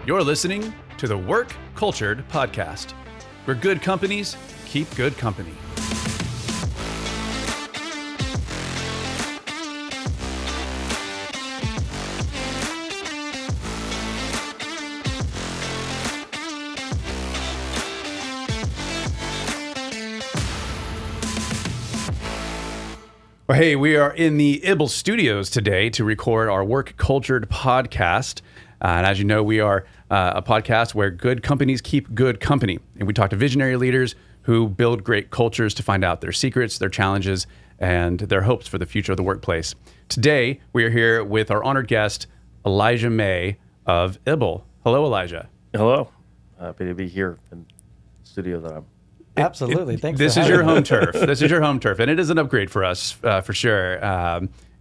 You're listening to the Work Cultured Podcast, where good companies keep good company. Well, hey, we are in the IBL studios today to record our Work Cultured Podcast. And as you know, we are a podcast where good companies keep good company. And we talk to visionary leaders who build great cultures to find out their secrets, their challenges, and their hopes for the future of the workplace. Today, we are here with our honored guest, Elijah May of IBL. Hello, Elijah. Hello. Happy to be here in the studio that I'm. Absolutely. Thanks. This is your home turf. This is your home turf, and it is an upgrade for us, for sure.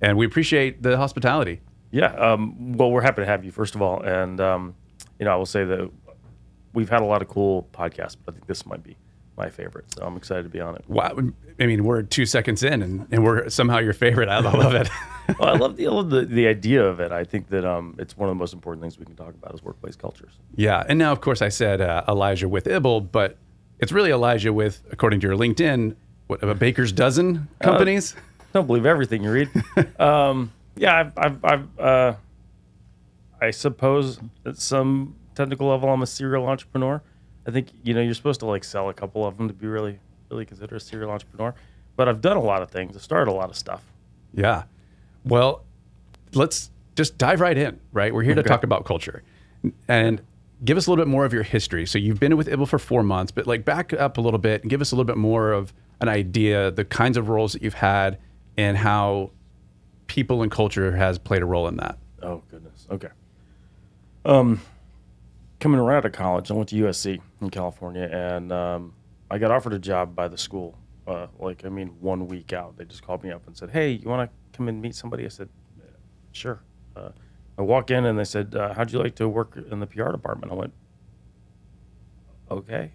And we appreciate the hospitality. Yeah. Well, we're happy to have you, first of all. And, I will say that we've had a lot of cool podcasts, but I think this might be my favorite. So I'm excited to be on it. Wow. I mean, we're 2 seconds in, and we're somehow your favorite. I love it. Well, I love the idea of it. I think that it's one of the most important things we can talk about is workplace cultures. Yeah. And now, of course, I said Elijah with IBL, but it's really Elijah with, according to your LinkedIn, what, a baker's dozen companies? Don't believe everything you read. I suppose at some technical level, I'm a serial entrepreneur. I think, you're supposed to sell a couple of them to be really, really considered a serial entrepreneur. But I've done a lot of things. I've started a lot of stuff. Yeah. Well, let's just dive right in, right? We're here to talk about culture. And give us a little bit more of your history. So you've been with IBL for 4 months, but back up a little bit and give us a little bit more of an idea, the kinds of roles that you've had and how people and culture has played a role in that. Oh, goodness. Okay. Coming right out of college, I went to USC in California, and I got offered a job by the school. 1 week out, they just called me up and said, "Hey, you want to come and meet somebody?" I said, "Sure." I walk in and they said, "How'd you like to work in the PR department?" I went, "Okay."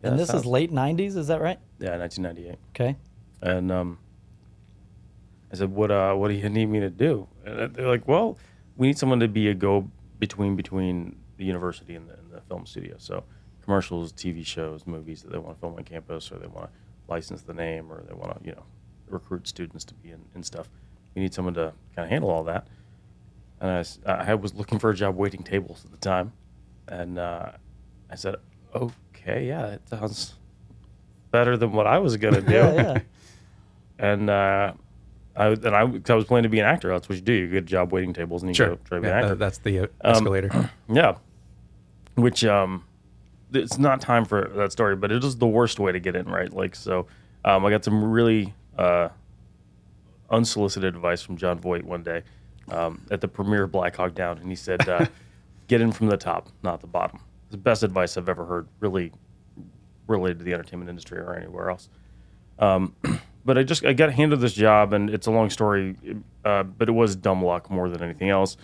Yeah, and this is late 90s, is that right? Yeah, 1998. Okay. And I said, "What do you need me to do?" And they're like, "Well, we need someone to be a go-between between the university and the film studio. So commercials, TV shows, movies that they want to film on campus, or they want to license the name, or they want to, recruit students to be in stuff. We need someone to kind of handle all that." And I was looking for a job waiting tables at the time. And I said, "Okay, yeah, that sounds better than what I was going to do." Yeah. And I was planning to be an actor. That's what you do. You get a job waiting tables and you go try to be an actor. That's the escalator. Yeah. Which, it's not time for that story, but it is the worst way to get in, right? I got some really unsolicited advice from John Voight one day at the premiere Black Hawk Down, and he said, "Get in from the top, not the bottom." It's the best advice I've ever heard, really related to the entertainment industry or anywhere else. But I got handed this job, and it's a long story, but it was dumb luck more than anything else.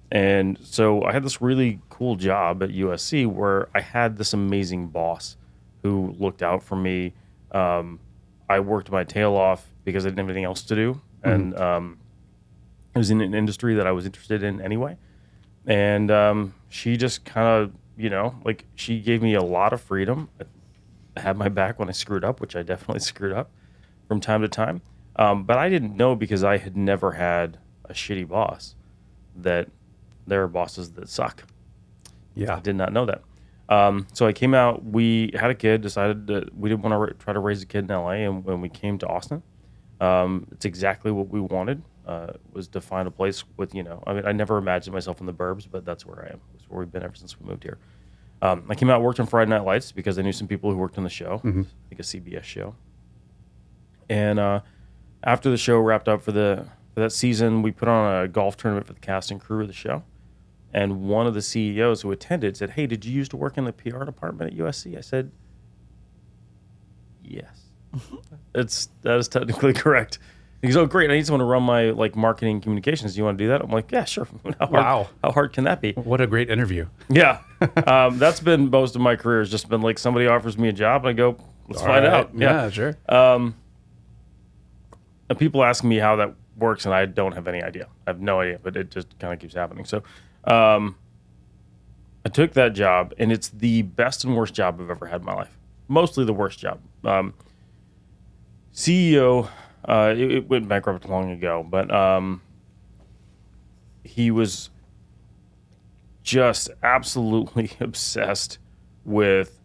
And so I had this really cool job at USC where I had this amazing boss who looked out for me. I worked my tail off because I didn't have anything else to do. And it was in an industry that I was interested in anyway. And she just kind of, she gave me a lot of freedom. I had my back when I screwed up, which I definitely screwed up from time to time. But I didn't know, because I had never had a shitty boss, that there are bosses that suck. Yeah. I did not know that. So I came out, we had a kid, decided that we didn't want to try to raise a kid in LA. And when we came to Austin, it's exactly what we wanted, was to find a place with, I never imagined myself in the burbs, but that's where I am. It's where we've been ever since we moved here. I came out, worked on Friday Night Lights because I knew some people who worked on the show, I think a CBS show. And after the show wrapped up for that season, we put on a golf tournament for the cast and crew of the show. And one of the CEOs who attended said, "Hey, did you used to work in the PR department at USC?" I said, "Yes." That is technically correct. He goes, "Oh, great. I need someone to run my marketing communications. Do you want to do that?" I'm like, "Yeah, sure." How hard can that be? What a great interview. Yeah. That's been most of my career, has just been somebody offers me a job and I go, let's find out. Yeah, sure. And people ask me how that works, and I don't have any idea. I have no idea, but it just kind of keeps happening. So I I took that job, and it's the best and worst job I've ever had in my life. Mostly the worst job. CEO, it went bankrupt long ago, but he was just absolutely obsessed with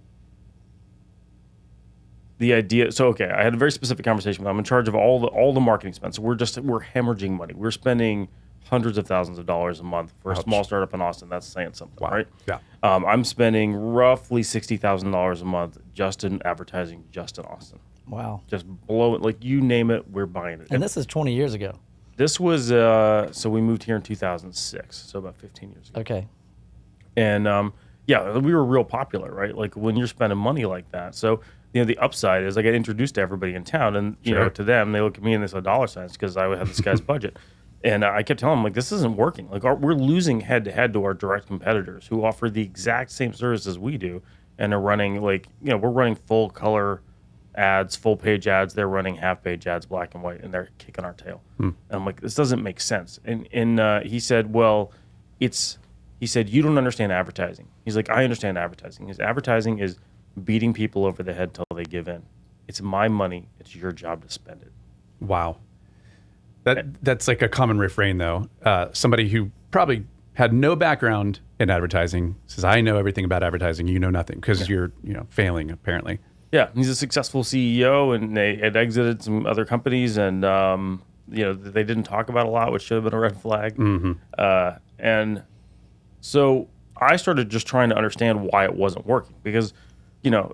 the idea. So, okay, I had a very specific conversation with him. I'm in charge of all the marketing spend. So we're hemorrhaging money. We're spending hundreds of thousands of dollars a month for a small startup in Austin. That's saying something, right? Yeah. I'm spending roughly $60,000 a month just in advertising, just in Austin. Wow. Just blow it. Like, you name it, we're buying it. And this is 20 years ago. This was, so we moved here in 2006, so about 15 years ago. Okay. And yeah, we were real popular, right? Like, when you're spending money like that. So, the upside is I get introduced to everybody in town, and, you know, to them, they look at me and they say dollar signs because I would have this guy's budget. And I kept telling them, like, this isn't working. Like, we're losing head-to-head to our direct competitors who offer the exact same services we do and are running, like, we're running full-color ads, full-page ads. They're running half-page ads, black and white, and they're kicking our tail. And I'm like, this doesn't make sense. And he said, well, he said, you don't understand advertising. He's like, I understand advertising. His advertising is beating people over the head till they give in. It's my money. It's your job to spend it. Wow. That's like a common refrain, though. Somebody who probably had no background in advertising says, I know everything about advertising. You know nothing because you're failing, apparently. Yeah, he's a successful CEO, and they had exited some other companies, and they didn't talk about a lot, which should have been a red flag. And so I started just trying to understand why it wasn't working, because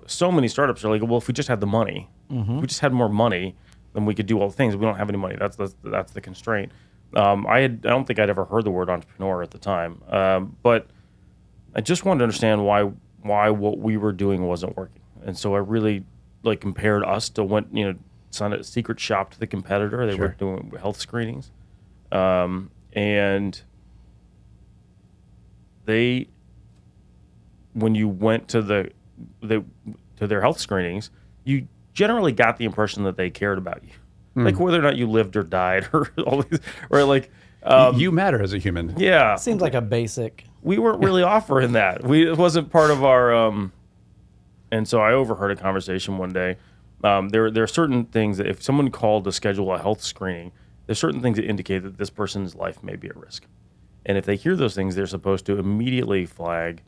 so many startups are like, well, if we just had the money, if we just had more money, then we could do all the things. We don't have any money. That's the constraint. I don't think I'd ever heard the word entrepreneur at the time, but I just wanted to understand why what we were doing wasn't working. And so I really compared us to signed a secret shop to the competitor. They were doing health screenings, and when you went to their health screenings, you generally got the impression that they cared about you, like whether or not you lived or died, or all these, or like you matter as a human. Yeah, Seems like a basic. we weren't really offering that. It wasn't part of our. And so I overheard a conversation one day. There are certain things that if someone called to schedule a health screening, there's certain things that indicate that this person's life may be at risk. And if they hear those things, they're supposed to immediately flag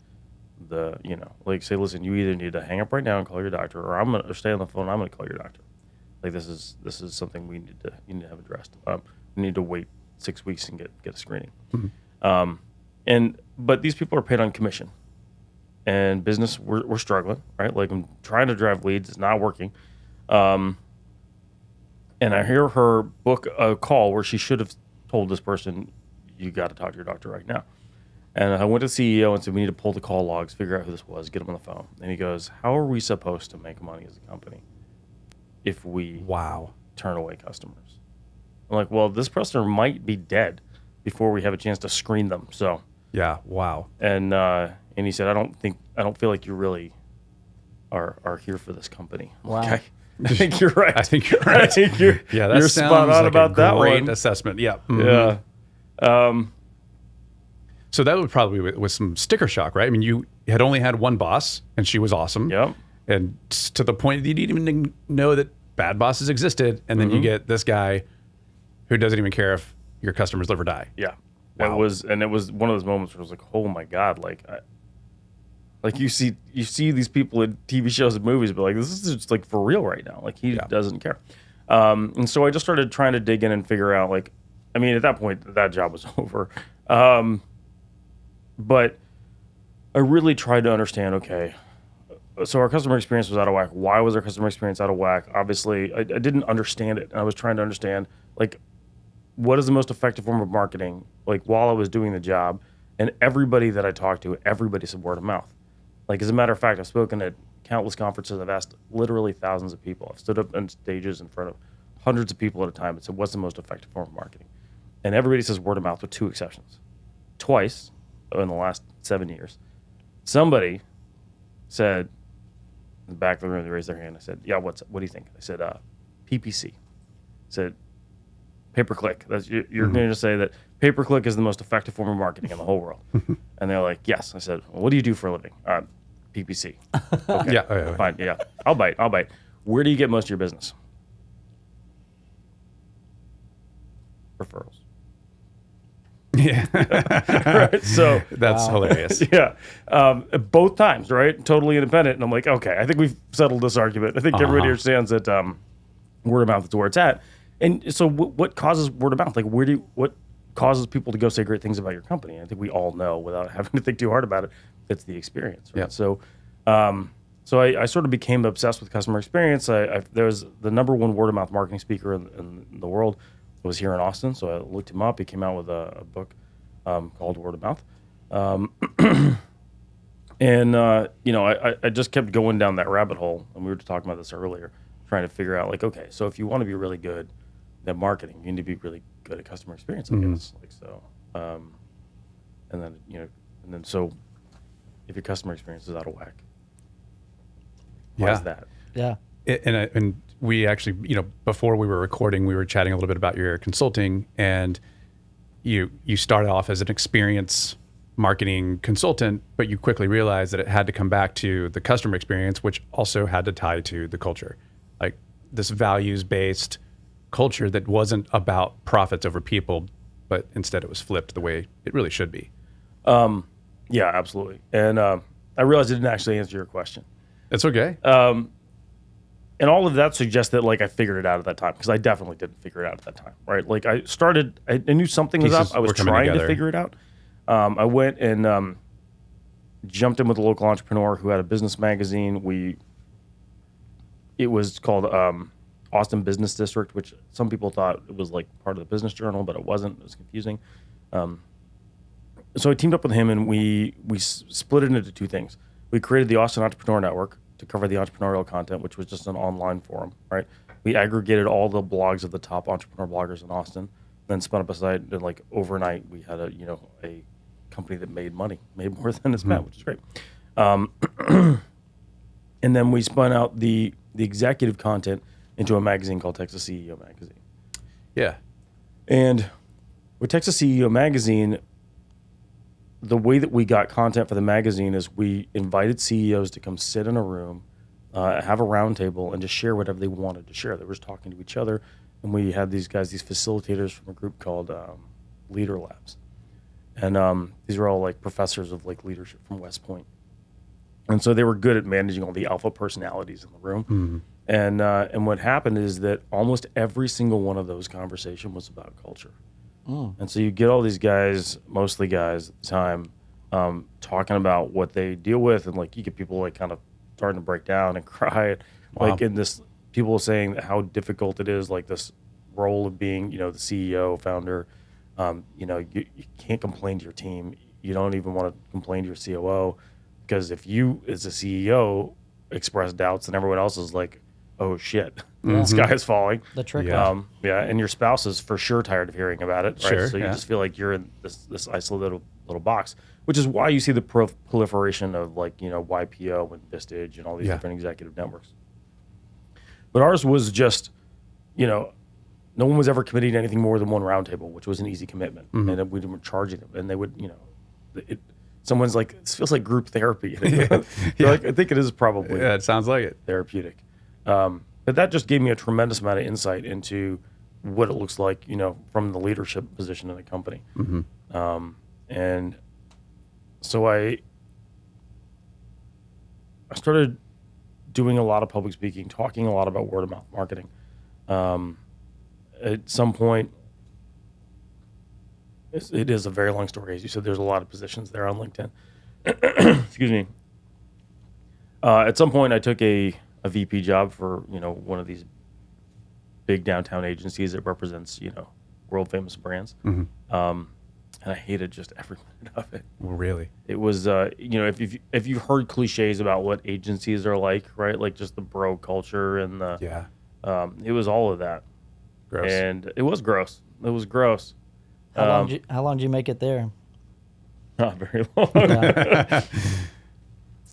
say, listen, you either need to hang up right now and call your doctor, or I'm going to stay on the phone. I'm going to call your doctor. Like, this is something you need to have addressed. We need to wait 6 weeks and get a screening. But these people are paid on commission. And business, we're struggling, right? Like, I'm trying to drive leads, it's not working. And I hear her book a call where she should have told this person, you got to talk to your doctor right now. And I went to the CEO and said, we need to pull the call logs, figure out who this was, get him on the phone. And he goes, how are we supposed to make money as a company if we turn away customers? I'm like, well, this person might be dead before we have a chance to screen them. So yeah, wow. And he said, I don't feel like you really are here for this company. Wow. Okay. I think you're right. I think you're right. I think you're spot on about that one. Great assessment. Yeah. Yeah. So that would probably with some sticker shock, right? I mean, you had only had one boss, and she was awesome. Yep. And to the point that you didn't even know that bad bosses existed, and then you get this guy who doesn't even care if your customers live or die. Yeah. Wow. It was one of those moments where I was like, oh my God, like you see these people in TV shows and movies, but like, this is just like for real right now. Like, he doesn't care. And so I just started trying to dig in and figure out, like, I mean, at that point, that job was over. But I really tried to understand, okay, so our customer experience was out of whack. Why was our customer experience out of whack? Obviously, I didn't understand it. And I was trying to understand, like, what is the most effective form of marketing, like, while I was doing the job. And everybody that I talked to, everybody said word of mouth. Like, as a matter of fact, I've spoken at countless conferences. I've asked literally thousands of people. I've stood up on stages in front of hundreds of people at a time and said, what's the most effective form of marketing? And everybody says word of mouth, with two exceptions. Twice in the last 7 years, somebody said, in the back of the room, they raised their hand. I said, yeah, what do you think? I said, PPC. I said, pay-per-click. You're going to say that pay-per-click is the most effective form of marketing in the whole world. And they're like, yes. I said, well, what do you do for a living? PPC. Okay, Yeah. Oh, yeah. fine. Yeah, I'll bite. Where do you get most of your business? Referrals. Yeah. Right. So That's hilarious. yeah, both times, right? Totally independent. And I'm like, okay, I think we've settled this argument. I think everybody understands that word of mouth is where it's at. And so what causes word of mouth? Like, what causes people to go say great things about your company? I think we all know without having to think too hard about it. It's the experience. Right? Yeah. So, I sort of became obsessed with customer experience. There was the number one word of mouth marketing speaker in the world was here in Austin. So I looked him up. He came out with a book called Word of Mouth. I just kept going down that rabbit hole. And we were talking about this earlier, trying to figure out like, okay, so if you want to be really good at marketing, you need to be really good at customer experience, I guess. Like so, so if your customer experience is out of whack, why is that? Yeah. And we actually, before we were recording, we were chatting a little bit about your consulting, and you started off as an experience marketing consultant, but you quickly realized that it had to come back to the customer experience, which also had to tie to the culture, like this values-based culture that wasn't about profits over people, but instead it was flipped the way it really should be. Yeah, absolutely. And I realized I didn't actually answer your question. It's okay. And all of that suggests that like I figured it out at that time, because I definitely didn't figure it out at that time, right? Like I knew something was Pieces up. I was were coming trying together. to figure it out. I went and jumped in with a local entrepreneur who had a business magazine. It was called Austin Business District, which some people thought it was like part of the Business Journal, but it wasn't. It was confusing. So I teamed up with him, and we split it into two things. We created the Austin Entrepreneur Network to cover the entrepreneurial content, which was just an online forum, right? We aggregated all the blogs of the top entrepreneur bloggers in Austin, then spun up a site, and like overnight we had a company that made money, made more than it spent, which is great. And then we spun out the executive content into a magazine called Texas CEO Magazine. Yeah. And with Texas CEO Magazine, the way that we got content for the magazine is we invited CEOs to come sit in a room, have a round table, and just share whatever they wanted to share. They were just talking to each other. And we had these facilitators from a group called Leader Labs. And these were all like professors of like leadership from West Point. And so they were good at managing all the alpha personalities in the room. And what happened is that almost every single one of those conversations was about culture. And so you get all these guys, mostly guys at the time, talking about what they deal with, and like you get people like kind of starting to break down and cry, like in this, people saying how difficult it is, like this role of being, the CEO, founder. You can't complain to your team. You don't even want to complain to your COO, because if you, as a CEO, express doubts, then everyone else is like, oh shit, the sky is falling. The trick. Yeah. And your spouse is for sure tired of hearing about it, right? Sure, So you yeah. just feel like you're in this isolated little box, which is why you see the proliferation of like, YPO and Vistage and all these different executive networks. But ours was just, no one was ever committing to anything more than one roundtable, which was an easy commitment. And we weren't charging them. And they would, someone's like, this feels like group therapy. Like, I think it is probably Yeah, it sounds like it. therapeutic. But that just gave me a tremendous amount of insight into what it looks like, from the leadership position in the company. And so I started doing a lot of public speaking, talking a lot about word of mouth marketing. At some point, it is a very long story. As you said, there's a lot of positions there on LinkedIn. Excuse me. At some point, I took a VP job for, one of these big downtown agencies that represents, world famous brands. And I hated just every minute of it. Well, really? It was, if you've heard cliches about what agencies are like, right? Like just the bro culture and the, it was all of that. Gross. And it was gross. It was gross. How long did you make it there? Not very long.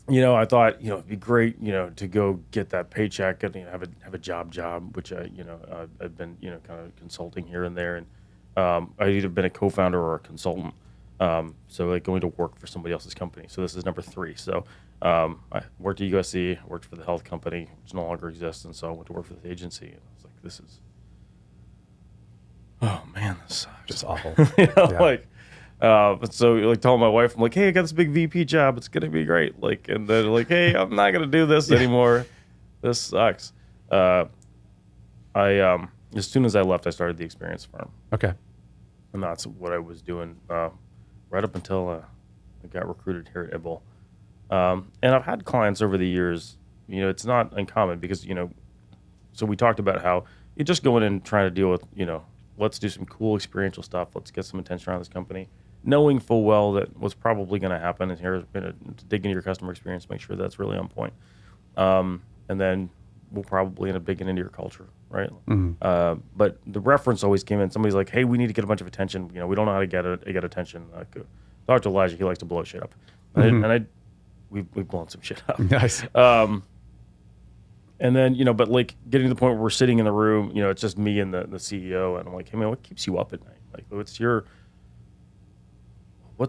Yeah. I thought, it'd be great, to go get that paycheck and have a job, which I've been, kind of consulting here and there. And I'd either been a co-founder or a consultant. So like going to work for somebody else's company. So this is number 3. So I worked at USC, worked for the health company, which no longer exists, and so I went to work for this agency. And I was like, this is, oh man, this sucks. Just awful. So like telling my wife, I'm like, hey, I got this big VP job. It's gonna be great. Like, and then like, hey, I'm not gonna do this anymore. This sucks. As soon as I left, I started the experience firm. Okay. And that's what I was doing right up until I got recruited here at IBL. And I've had clients over the years, it's not uncommon because, so we talked about how you just go in and try to deal with, let's do some cool experiential stuff. Let's get some attention around this company, knowing full well that what's probably going to happen is here to dig into your customer experience, make sure that's really on point. And then we'll probably end up digging into your culture, right? Mm-hmm. But the reference always came in. Somebody's like, hey, we need to get a bunch of attention. We don't know how to get attention. Talk to Elijah. He likes to blow shit up. Mm-hmm. We've blown some shit up. Nice. And then, but like getting to the point where we're sitting in the room, it's just me and the CEO. And I'm like, hey, man, what keeps you up at night? Like, what's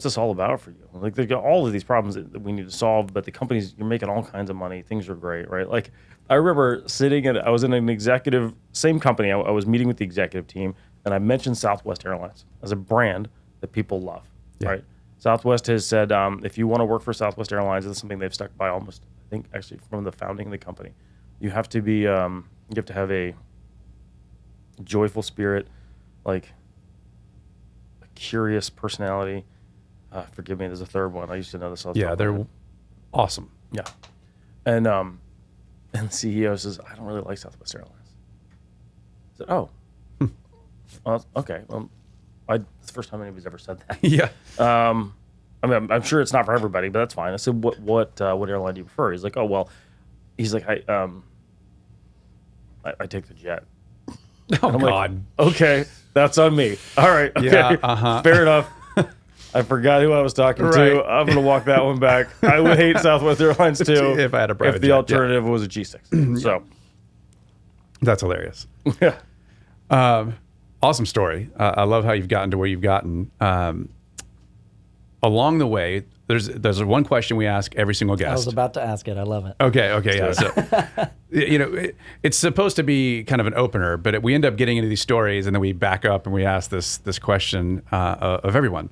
this all about for you? Like, they've got all of these problems that we need to solve, but the company's, you're making all kinds of money. Things are great, right? Like, I remember I was in an executive, same company. I was meeting with the executive team, and I mentioned Southwest Airlines as a brand that people love, right? Southwest has said, if you want to work for Southwest Airlines, this is something they've stuck by almost, I think, actually from the founding of the company. You have to be, you have to have a joyful spirit, like a curious personality. Forgive me, there's a third one. I used to know this. Yeah, they're awesome. Yeah. And the CEO says, I don't really like Southwest Airlines. I said, oh. Well, okay. It's the first time anybody's ever said that. Yeah. I mean, I'm sure it's not for everybody, but that's fine. I said, what airline do you prefer? He's like, oh, well, he's like, I take the jet. Oh, God. Like, okay, that's on me. All right. Okay. Yeah, Fair enough. I forgot who I was talking to. I'm going to walk that one back. I would hate Southwest Airlines too if I had a private if the jet, alternative was a G6. So that's hilarious. Yeah. Awesome story. I love how you've gotten to where you've gotten. Along the way, there's one question we ask every single guest. I was about to ask it. I love it. Okay, yeah. So, it's supposed to be kind of an opener, but we end up getting into these stories, and then we back up and we ask this question of everyone.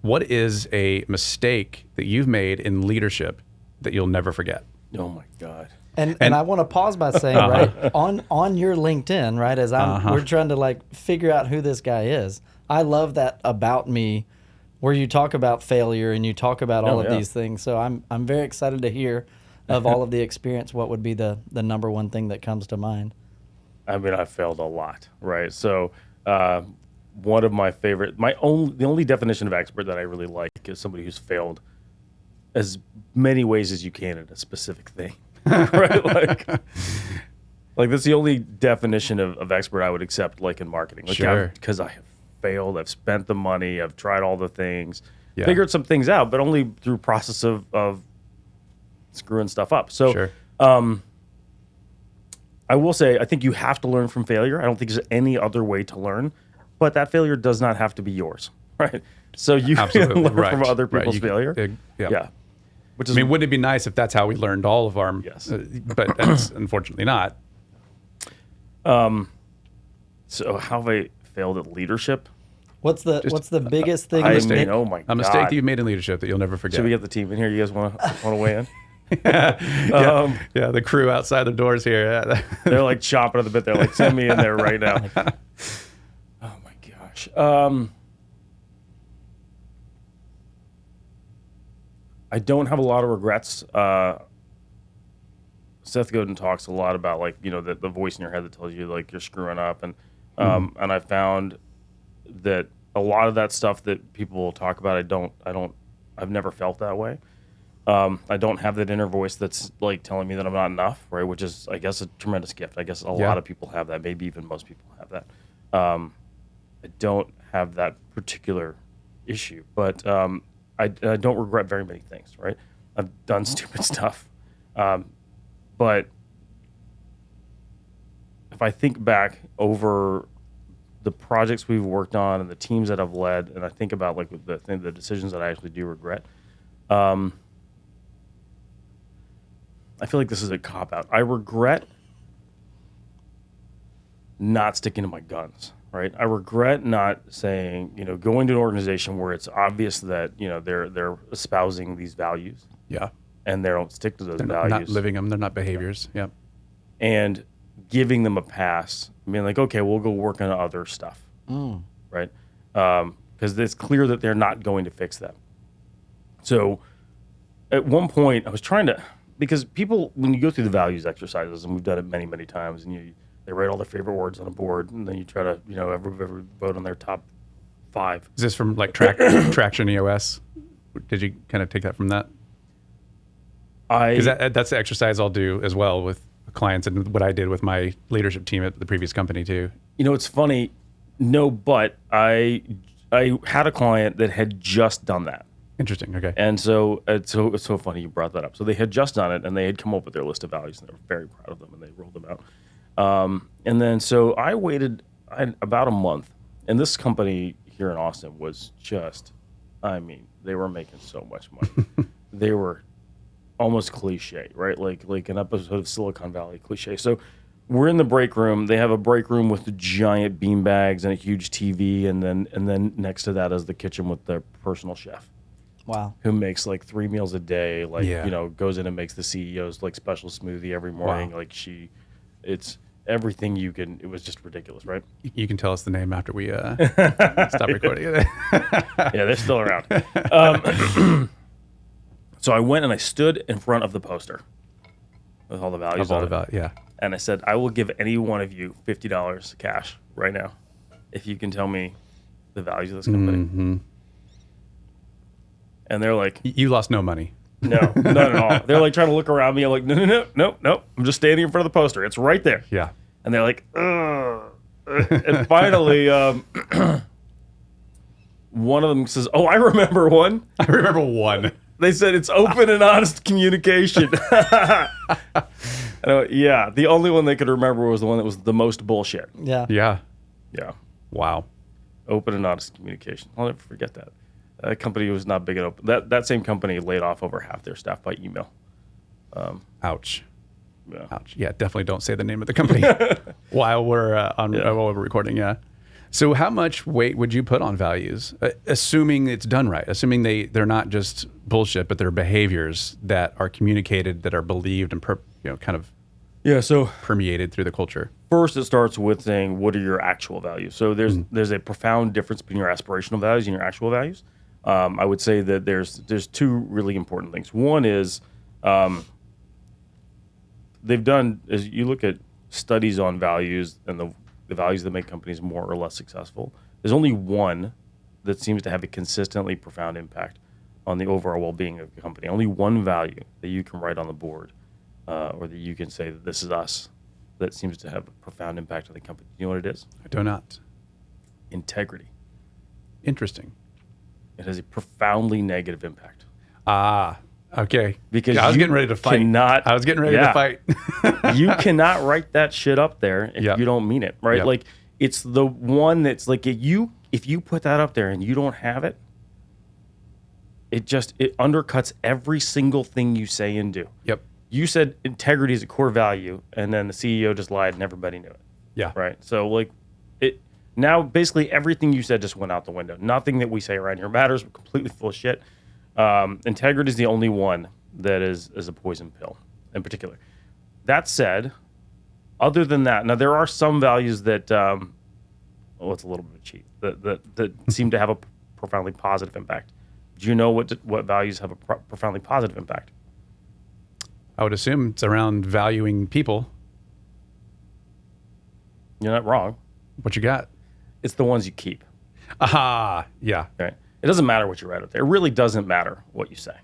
What is a mistake that you've made in leadership that you'll never forget? Oh my God. And I want to pause by saying, right, on your LinkedIn, right, as we're trying to like figure out who this guy is. I love that about me, where you talk about failure and you talk about all of these things. So I'm very excited to hear of all of the experience. What would be the number one thing that comes to mind? I mean, I failed a lot, right? So one of my favorite, the only definition of expert that I really like is somebody who's failed as many ways as you can in a specific thing. Right, like that's the only definition of expert I would accept, like in marketing. Like, sure. Because I have failed, I've spent the money, I've tried all the things, figured some things out, but only through process of screwing stuff up. So, sure. I will say, I think you have to learn from failure. I don't think there's any other way to learn, but that failure does not have to be yours, right? So you can learn from other people's failure. Yeah. Which is, wouldn't it be nice if that's how we learned all of our? Yes. But that's unfortunately not. So how have I failed at leadership? What's the biggest thing? Oh my God. A mistake that you've made in leadership that you'll never forget. Should we get the team in here? You guys want to weigh in? Yeah, the crew outside the doors here. They're like chomping at the bit. They're like, send me in there right now. Oh my gosh. I don't have a lot of regrets. Seth Godin talks a lot about the voice in your head that tells you like you're screwing up, and and I found that a lot of that stuff that people will talk about, I've never felt that way. I don't have that inner voice that's like telling me that I'm not enough, right? Which is, I guess, a tremendous gift. I guess a lot of people have that. Maybe even most people have that. I don't have that particular issue, but I don't regret very many things, right? I've done stupid stuff. But if I think back over the projects we've worked on and the teams that I've led, and I think about like the decisions that I actually do regret. I feel like this is a cop out. I regret not sticking to my guns, right? I regret not saying, going to an organization where it's obvious that, they're espousing these values. Yeah. And they don't stick to those They're values. not living them. They're not behaviors. Yeah. And giving them a pass, being like, okay, we'll go work on other stuff, right? Because it's clear that they're not going to fix that. So at one point, I was trying to, because people, when you go through the values exercises, and we've done it many, many times, and they write all their favorite words on a board, and then you try to, every vote on their top 5. Is this from like Traction EOS? Did you kind of take that from that? Because that's the exercise I'll do as well with clients, and what I did with my leadership team at the previous company too. It's funny. No, but I had a client that had just done that. Interesting. Okay. And so it's so funny you brought that up. So they had just done it, and they had come up with their list of values, and they were very proud of them, and they rolled them out. And then so I waited about a month, and this company here in Austin was just, they were making so much money. They were almost cliche, right? Like an episode of Silicon Valley cliche. So we're in the break room. They have a break room with the giant bean bags and a huge TV, and then next to that is the kitchen with their personal chef. Wow. Who makes like 3 meals a day, goes in and makes the CEO's like special smoothie every morning. Wow. It's everything you can. It was just ridiculous, right? You can tell us the name after we stop recording it. Yeah, they're still around. So I went and I stood in front of the poster with all the values on it. Yeah. And I said, I will give any one of you $50 cash right now if you can tell me the values of this company. Mm-hmm. And they're like, You lost no money. no, not at all. They're like trying to look around me. I'm like, no. I'm just standing in front of the poster. It's right there. Yeah. And they're like, ugh. And finally, one of them says, oh, I remember one. I remember one. They said it's open and honest communication. And I went, yeah, the only one they could remember was the one that was the most bullshit. Yeah. Yeah. Yeah. Wow. Open and honest communication. I'll never forget that. That company was not big and open. That same company laid off over half their staff by email. Ouch. Yeah. Ouch. Yeah, definitely don't say the name of the company while we're while we're recording. Yeah. So how much weight would you put on values, assuming it's done right, assuming they're not just bullshit, but they're behaviors that are communicated, that are believed and kind of So permeated through the culture? first, it starts with saying, what are your actual values? So there's a profound difference between your aspirational values and your actual values. I would say that there's 2 really important things. One is they've done, as you look at studies on values and the values that make companies more or less successful, there's only one that seems to have a consistently profound impact on the overall well-being of the company. Only one value that you can write on the board or that you can say that this is us that seems to have a profound impact on the company. You know what it is? I do not. Integrity. Interesting. It has a profoundly negative impact. Ah, okay. Because I was getting ready to fight. I was getting ready to fight. You cannot write that shit up there if you don't mean it, right? Yep. Like, it's the one that's like, if you put that up there and you don't have it, it undercuts every single thing you say and do. Yep. You said integrity is a core value, and then the CEO just lied and everybody knew it. Yeah. Right. So like, now basically everything you said just went out the window. Nothing that we say around here matters. We're completely full of shit. Integrity is the only one that is a poison pill in particular. That said, other than that, now there are some values that, it's a little bit cheap, that seem to have a profoundly positive impact. Do you know what values have a profoundly positive impact? I would assume it's around valuing people. You're not wrong. What you got? It's the ones you keep. Aha, yeah. Right. It doesn't matter what you write up there. It really doesn't matter what you say.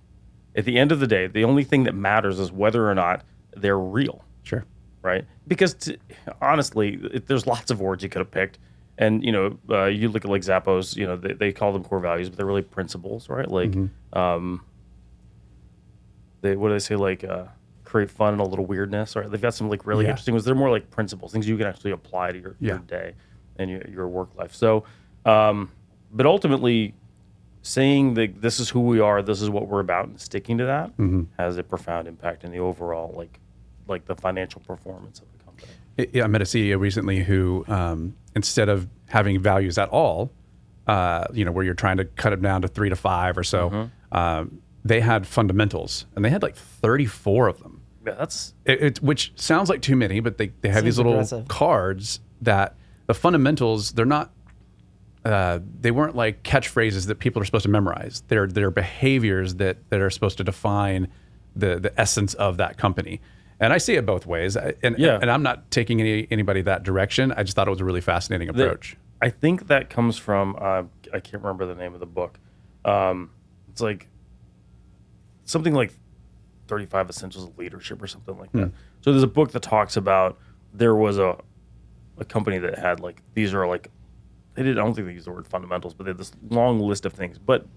At the end of the day, the only thing that matters is whether or not they're real. Sure. Right? Because honestly, there's lots of words you could have picked. And, you look at like Zappos, they call them core values, but they're really principles, right? Like, what do they say? Like, create fun and a little weirdness, right? They've got some like really interesting ones. They're more like principles, things you can actually apply to your day. and your work life. So, but ultimately, saying that this is who we are, this is what we're about, and sticking to that has a profound impact in the overall, like the financial performance of the company. I met a CEO recently who, instead of having values at all, where you're trying to cut them down to 3 to 5 or so, they had fundamentals, and they had like 34 of them. Yeah, that's which sounds like too many, but they have Seems these little aggressive. cards that the fundamentals, they're not, they weren't like catchphrases that people are supposed to memorize. They're behaviors that are supposed to define the essence of that company. And I see it both ways. And I'm not taking anybody that direction. I just thought it was a really fascinating approach. I think that comes from, I can't remember the name of the book. It's like something like 35 Essentials of Leadership or something like that. So there's a book that talks about, there was a company that had like, these are like, I don't think they used the word fundamentals, but they had this long list of things, but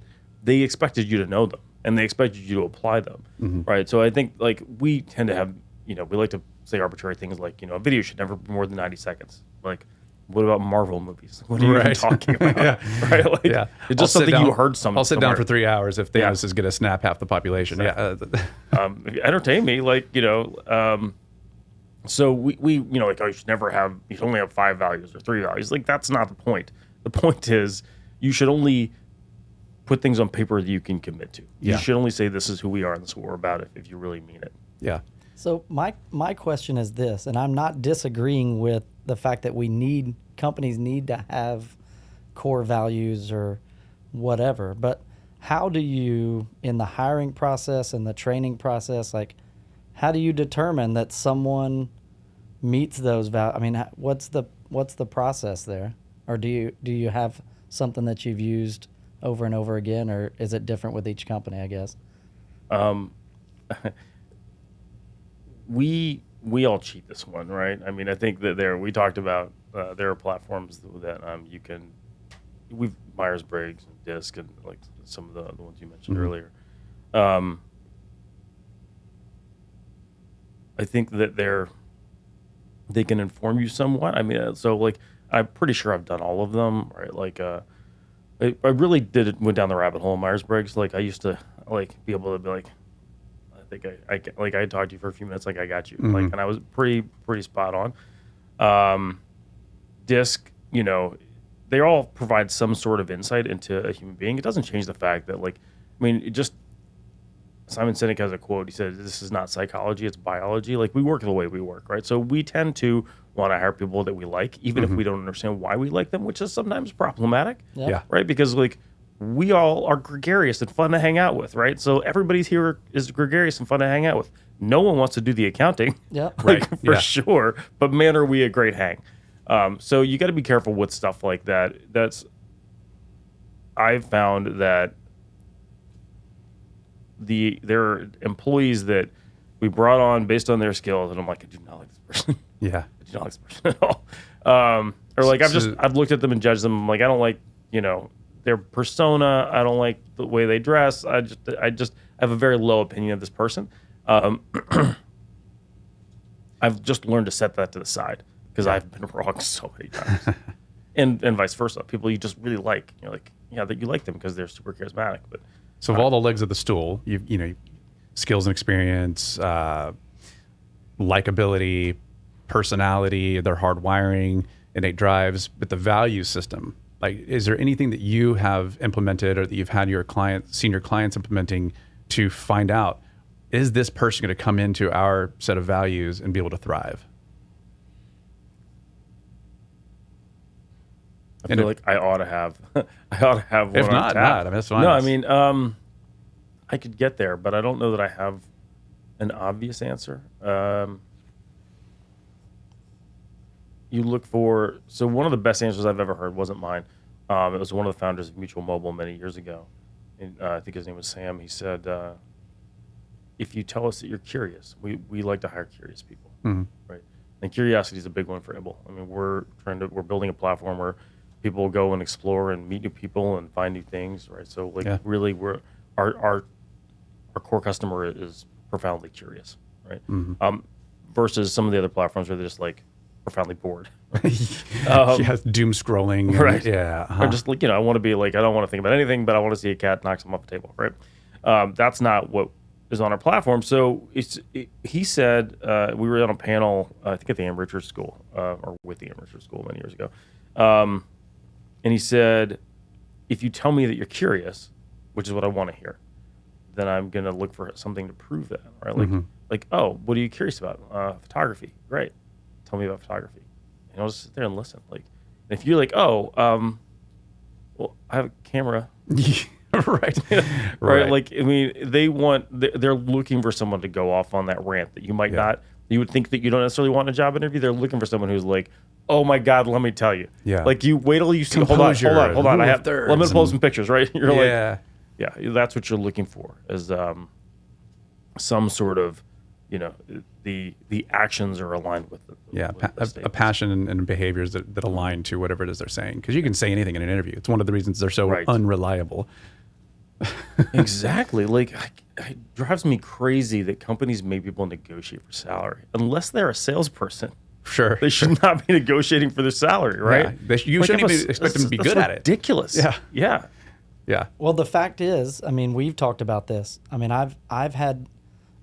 they expected you to know them and they expected you to apply them. Right. So I think like we tend to have, we like to say arbitrary things like, a video should never be more than 90 seconds. Like, what about Marvel movies? What are you even talking about? Right? Like, it's just something you heard somewhere. I'll sit down for 3 hours if Thanos is going to snap half the population. Exactly. Entertain me, so we like, you should only have 5 values or 3 values. Like, that's not the point. The point is you should only put things on paper that you can commit to. You should only say this is who we are and this is what we're about if you really mean it. Yeah. So my question is this, and I'm not disagreeing with the fact that companies need to have core values or whatever, but how do you, in the hiring process and the training process, like, how do you determine that someone meets those values? I mean, what's the process there? Or do you have something that you've used over and over again, or is it different with each company, I guess? We all cheat this one, right? I mean, I think that we talked about there are platforms that we've Myers-Briggs and DISC and like some of the ones you mentioned earlier. I think that they can inform you somewhat. I mean, so like I'm pretty sure I've done all of them, right? Like I really went down the rabbit hole in Myers-Briggs. Like I used to like be able to be like, I talked to you for a few minutes, like I got you, like, and I was pretty spot on. DISC, they all provide some sort of insight into a human being. It doesn't change the fact that, like, I mean, Simon Sinek has a quote. He said, "This is not psychology; it's biology." Like, we work the way we work, right? So we tend to want to hire people that we like, even if we don't understand why we like them, which is sometimes problematic, right? Because like, we all are gregarious and fun to hang out with, right? So everybody's here is gregarious and fun to hang out with. No one wants to do the accounting, for sure. But man, are we a great hang. So you got to be careful with stuff like that. I've found that there are employees that we brought on based on their skills, and I'm like, I do not like this person. I do not like this person at all. Or like I've looked at them and judged them. I'm like, I don't like their persona. I don't like the way they dress. I just have a very low opinion of this person. I've just learned to set that to the side because I've been wrong so many times, and vice versa. People you just really like, you're like, that you like them because they're super charismatic. But so of all the legs of the stool, skills and experience, likability, personality, their hard wiring, innate drives, but the value system. Like, is there anything that you have implemented or that you've had seen your clients implementing to find out, is this person going to come into our set of values and be able to thrive? I feel like I ought to have one. If not, I mean, that's fine. No, I mean, I could get there, but I don't know that I have an obvious answer. You look for, so one of the best answers I've ever heard wasn't mine. It was one of the founders of Mutual Mobile many years ago. And, I think his name was Sam. He said, if you tell us that you're curious, we like to hire curious people, right? And curiosity is a big one for IBLE. I mean, we're building a platform where people will go and explore and meet new people and find new things, right? So really our core customer is profoundly curious, right? Versus some of the other platforms where they're just like, profoundly bored. Yeah, doom scrolling. And, Right. Yeah. Or just like, I want to be like, I don't want to think about anything, but I want to see a cat knock something off the table, right? That's not what is on our platform. So he said, we were on a panel, I think at the Ann Richards School, or with the Ann Richards School many years ago. And he said, if you tell me that you're curious, which is what I want to hear, then I'm going to look for something to prove that, right? Like, oh, what are you curious about? Photography. Great. Tell me about photography. And I'll just sit there and listen. Like, if you're like, oh, well, I have a camera. Right. Right. Like, I mean, they're looking for someone to go off on that rant that you might not, you would think that you don't necessarily want a job interview. They're looking for someone who's like, oh my God, let me tell you. Yeah. Like, you wait till you see, hold on. Let me pull some pictures, right? You're like, yeah, that's what you're looking for is some sort of, the actions are aligned with it. Yeah, a passion and behaviors that align to whatever it is they're saying. Because you can say anything in an interview. It's one of the reasons they're so unreliable. Exactly. Like, it drives me crazy that companies make people negotiate for salary. Unless they're a salesperson. Sure. They should not be negotiating for their salary, right? Yeah. You shouldn't even expect them to be good at it. Ridiculous. Yeah. Well, the fact is, I mean, we've talked about this. I mean, I've had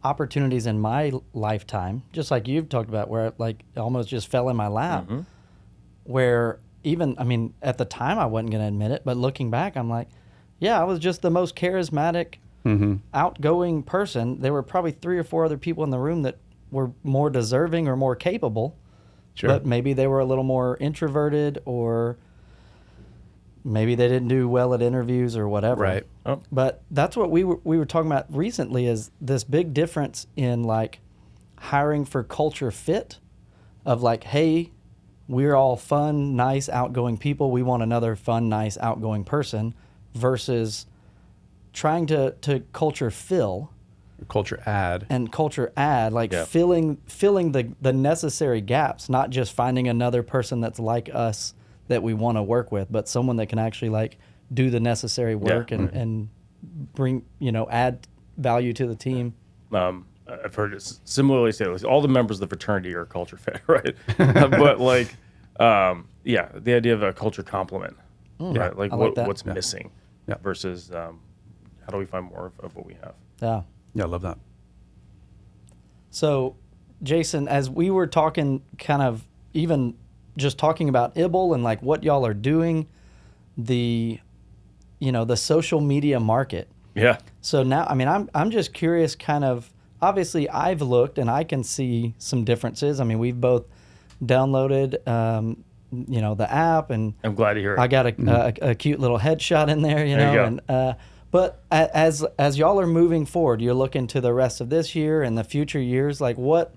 opportunities in my lifetime, just like you've talked about, where like it almost just fell in my lap. Where even, I mean, at the time I wasn't going to admit it, but looking back, I'm like, yeah, I was just the most charismatic, outgoing person. There were probably 3 or 4 other people in the room that were more deserving or more capable. Sure. But maybe they were a little more introverted, or maybe they didn't do well at interviews or whatever. Right. Oh. But that's what we were talking about recently, is this big difference in like hiring for culture fit of like, hey, we're all fun, nice, outgoing people. We want another fun, nice, outgoing person, versus trying to culture fill. Culture add. And culture add, like filling the necessary gaps, not just finding another person that's like us that we want to work with, but someone that can actually like do the necessary work and bring, add value to the team. I've heard it similarly said, all the members of the fraternity are culture fit, right? But like, the idea of a culture complement, right? Like what's missing versus how do we find more of what we have? Yeah, I love that. So, Jason, as we were talking, kind of even just talking about IBL and like what y'all are doing, the social media market. Yeah. So now, I mean, I'm just curious, kind of, obviously I've looked and I can see some differences. I mean, we've both downloaded, the app, and I'm glad to hear it. I got a cute little headshot in there, and but as y'all are moving forward, you're looking to the rest of this year and the future years, like what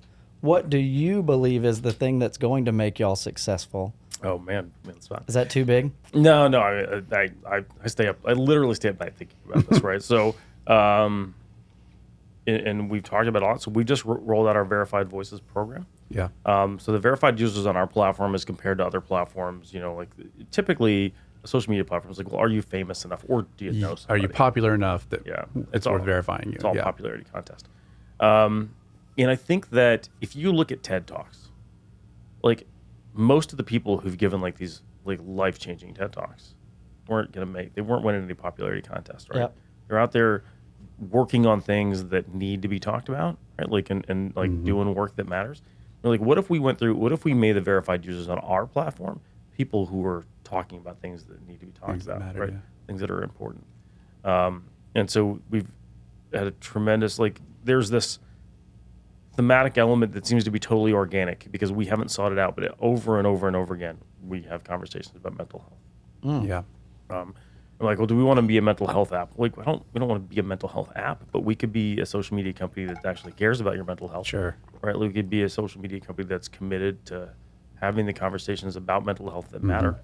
do you believe is the thing that's going to make y'all successful? Oh man, that's fine. Is that too big? No. I stay up. I literally stay up night thinking about this, right? So, and we've talked about a lot. So we just rolled out our Verified Voices program. Yeah. So the verified users on our platform as compared to other platforms, like typically social media platforms, like, well, are you famous enough, or do you know somebody? Are you popular enough that it's worth verifying you? It's all popularity contest. And I think that if you look at TED Talks, like most of the people who've given like these like life-changing TED Talks they weren't winning any popularity contest, right? Yep. They're out there working on things that need to be talked about, right? Like and like doing work that matters. They're like, what if we made the verified users on our platform people who are talking about things that need to be talked about, matter, right? Yeah. Things that are important. And so we've had a tremendous, there's this thematic element that seems to be totally organic because we haven't sought it out, but over and over and over again, we have conversations about mental health. Yeah. I'm like, well, do we want to be a mental health app? Like, we don't want to be a mental health app, but we could be a social media company that actually cares about your mental health. Sure. Right? We could be a social media company that's committed to having the conversations about mental health that matter.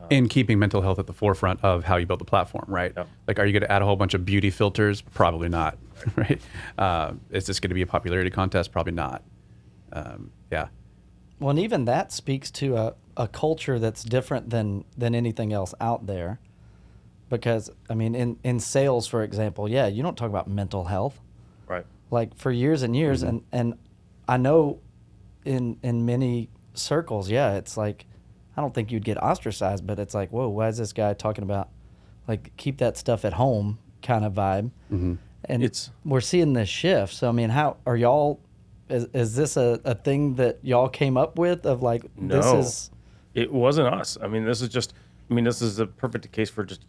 And keeping mental health at the forefront of how you build the platform, right? Yeah. Like, are you going to add a whole bunch of beauty filters? Probably not, right? Is this going to be a popularity contest? Probably not. Yeah. Well, and even that speaks to a culture that's different than anything else out there. Because, I mean, in sales, for example, you don't talk about mental health. Right. Like, for years and years, and I know in many circles, yeah, it's like, I don't think you'd get ostracized, but it's like, whoa, why is this guy talking about, like, keep that stuff at home kind of vibe? Mm-hmm. And we're seeing this shift. So, I mean, how are y'all, is this a thing that y'all came up with of like, No, this is... it wasn't us. I mean, this is a perfect case for just,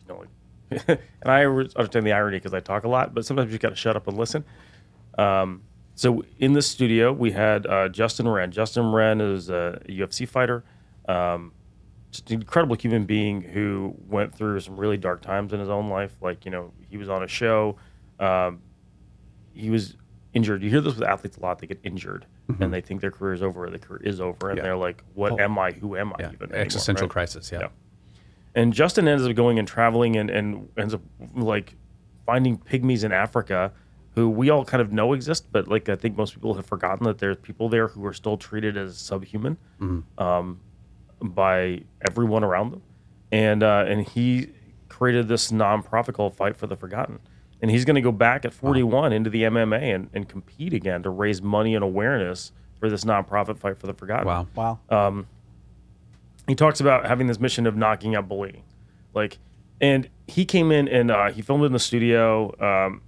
and I understand the irony because I talk a lot, but sometimes you got to shut up and listen. So in the studio, we had Justin Wren. Justin Wren is a UFC fighter, just an incredible human being who went through some really dark times in his own life. Like, he was on a show. He was injured. You hear this with athletes a lot. They get injured and they think their career is over. Their career is over. And they're like, what am I? Who am I even? Existential anymore, right? crisis, yeah. And Justin ends up going and traveling and ends up like finding pygmies in Africa who we all kind of know exist, but like I think most people have forgotten that there's people there who are still treated as subhuman by everyone around them. And he created this nonprofit called Fight for the Forgotten. And he's going to go back at 41 into the MMA and compete again to raise money and awareness for this nonprofit Fight for the Forgotten. Wow. He talks about having this mission of knocking out bullying. And he came in and he filmed in the studio.